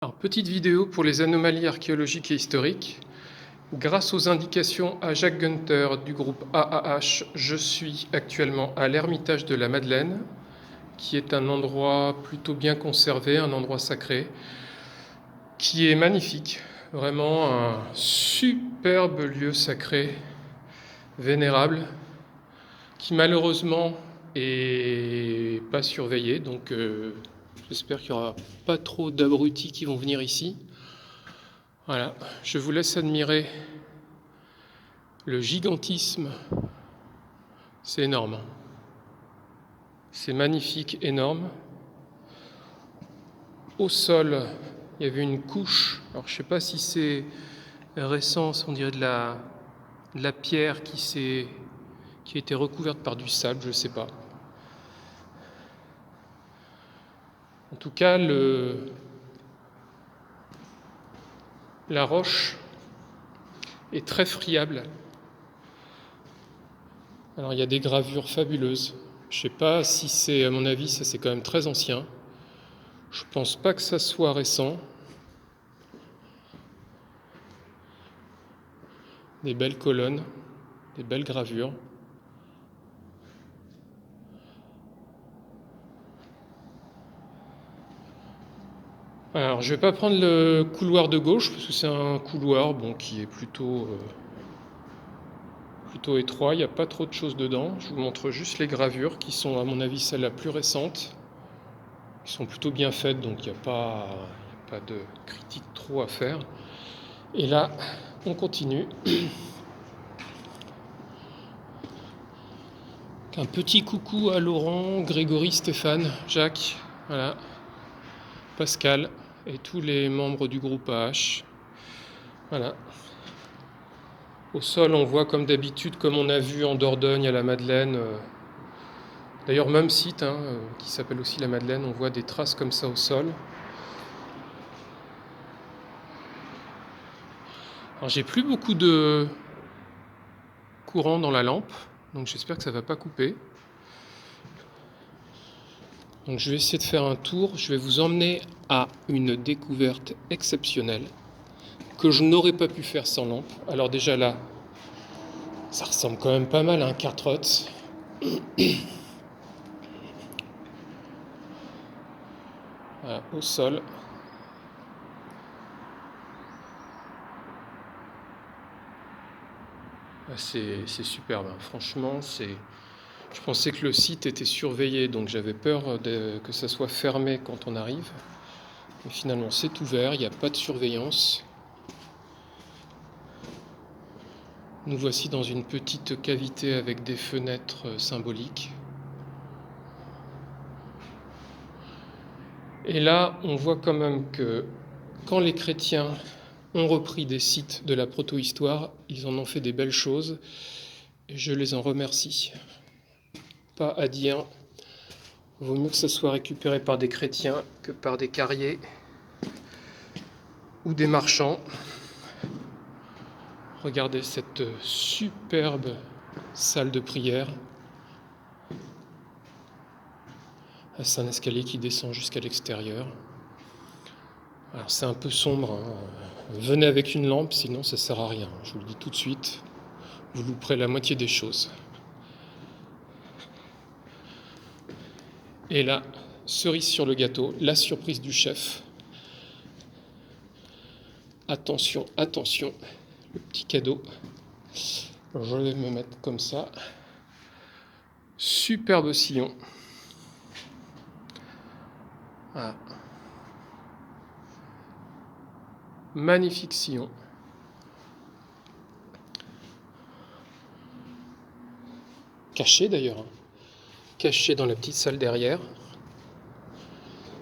Alors, petite vidéo pour les anomalies archéologiques et historiques. Grâce aux indications à Jacques Gunter du groupe AAH, je suis actuellement à l'Ermitage de la Madeleine, qui est un endroit plutôt bien conservé, un endroit sacré, qui est magnifique, vraiment un superbe lieu sacré, vénérable, qui malheureusement est pas surveillé, donc j'espère qu'il n'y aura pas trop d'abrutis qui vont venir ici. Voilà, je vous laisse admirer le gigantisme. C'est énorme. C'est magnifique, énorme. Au sol, il y avait une couche. Alors je ne sais pas si c'est récent, on dirait de la pierre qui a été recouverte par du sable, je ne sais pas. En tout cas, la roche est très friable. Alors il y a des gravures fabuleuses. Je ne sais pas si c'est, à mon avis, ça c'est quand même très ancien. Je ne pense pas que ça soit récent. Des belles colonnes, des belles gravures. Alors je ne vais pas prendre le couloir de gauche parce que c'est un couloir qui est plutôt étroit, il n'y a pas trop de choses dedans. Je vous montre juste les gravures qui sont à mon avis celles la plus récentes, qui sont plutôt bien faites, donc il n'y a pas de critique trop à faire. Et là, on continue. Un petit coucou à Laurent, Grégory, Stéphane, Jacques, voilà, Pascal et tous les membres du groupe AH. Voilà. Au sol, on voit comme d'habitude, comme on a vu en Dordogne à la Madeleine, d'ailleurs même site qui s'appelle aussi la Madeleine, on voit des traces comme ça au sol. Alors j'ai plus beaucoup de courant dans la lampe, donc j'espère que ça ne va pas couper. Donc je vais essayer de faire un tour, je vais vous emmener à une découverte exceptionnelle que je n'aurais pas pu faire sans lampe. Alors déjà là, ça ressemble quand même pas mal à un Cartwright. Voilà, au sol. C'est superbe, hein. Franchement, je pensais que le site était surveillé, donc j'avais peur que ça soit fermé quand on arrive. Mais finalement, c'est ouvert, il n'y a pas de surveillance. Nous voici dans une petite cavité avec des fenêtres symboliques. Et là, on voit quand même que quand les chrétiens ont repris des sites de la proto-histoire, ils en ont fait des belles choses, et je les en remercie. Pas à dire, vaut mieux que ça soit récupéré par des chrétiens que par des carriers ou des marchands. Regardez cette superbe salle de prière. C'est un escalier qui descend jusqu'à l'extérieur. Alors c'est un peu sombre, hein. Venez avec une lampe, sinon ça sert à rien. Je vous le dis tout de suite, vous louperez la moitié des choses. Et là, cerise sur le gâteau, la surprise du chef. Attention, attention, le petit cadeau. Je vais me mettre comme ça. Superbe sillon. Voilà. Magnifique sillon. Caché d'ailleurs. Caché dans la petite salle derrière.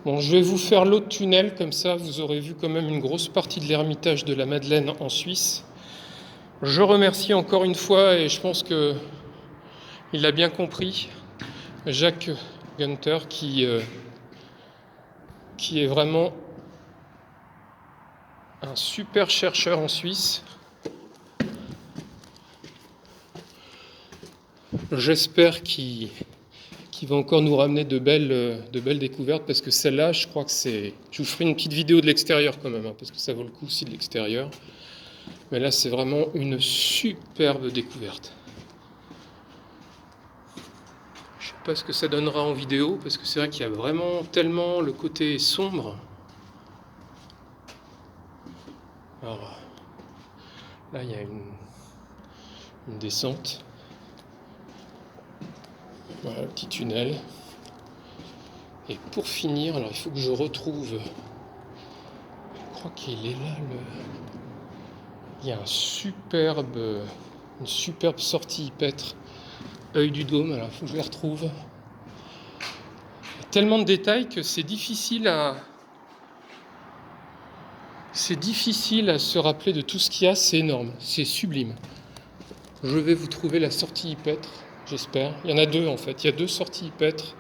Bon, je vais vous faire l'autre tunnel, comme ça vous aurez vu quand même une grosse partie de l'Ermitage de la Madeleine en Suisse. Je remercie encore une fois, et je pense qu'il a bien compris, Jacques Gunter, qui est vraiment un super chercheur en Suisse. J'espère qu'il qui va encore nous ramener de belles découvertes, parce que celle-là, je crois que c'est... Je vous ferai une petite vidéo de l'extérieur quand même, hein, parce que ça vaut le coup aussi de l'extérieur. Mais là, c'est vraiment une superbe découverte. Je sais pas ce que ça donnera en vidéo, parce que c'est vrai qu'il y a vraiment tellement le côté sombre. Alors, là, il y a une descente. Voilà, le petit tunnel. Et pour finir, alors il faut que je retrouve... Je crois qu'il est là, il y a une superbe sortie hypêtre, œil du dôme, alors il faut que je la retrouve. Il y a tellement de détails que c'est difficile à se rappeler de tout ce qu'il y a, c'est énorme, c'est sublime. Je vais vous trouver la sortie hypêtre, j'espère. Il y en a deux en fait, il y a deux sorties hypêtre.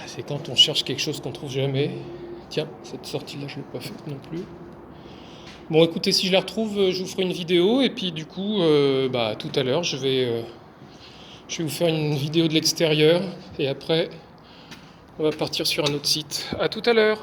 C'est quand on cherche quelque chose qu'on trouve jamais. Tiens, cette sortie-là, je ne l'ai pas faite non plus. Bon, écoutez, si je la retrouve, je vous ferai une vidéo. Et puis, du coup, tout à l'heure, je vais vous faire une vidéo de l'extérieur. Et après, on va partir sur un autre site. À tout à l'heure!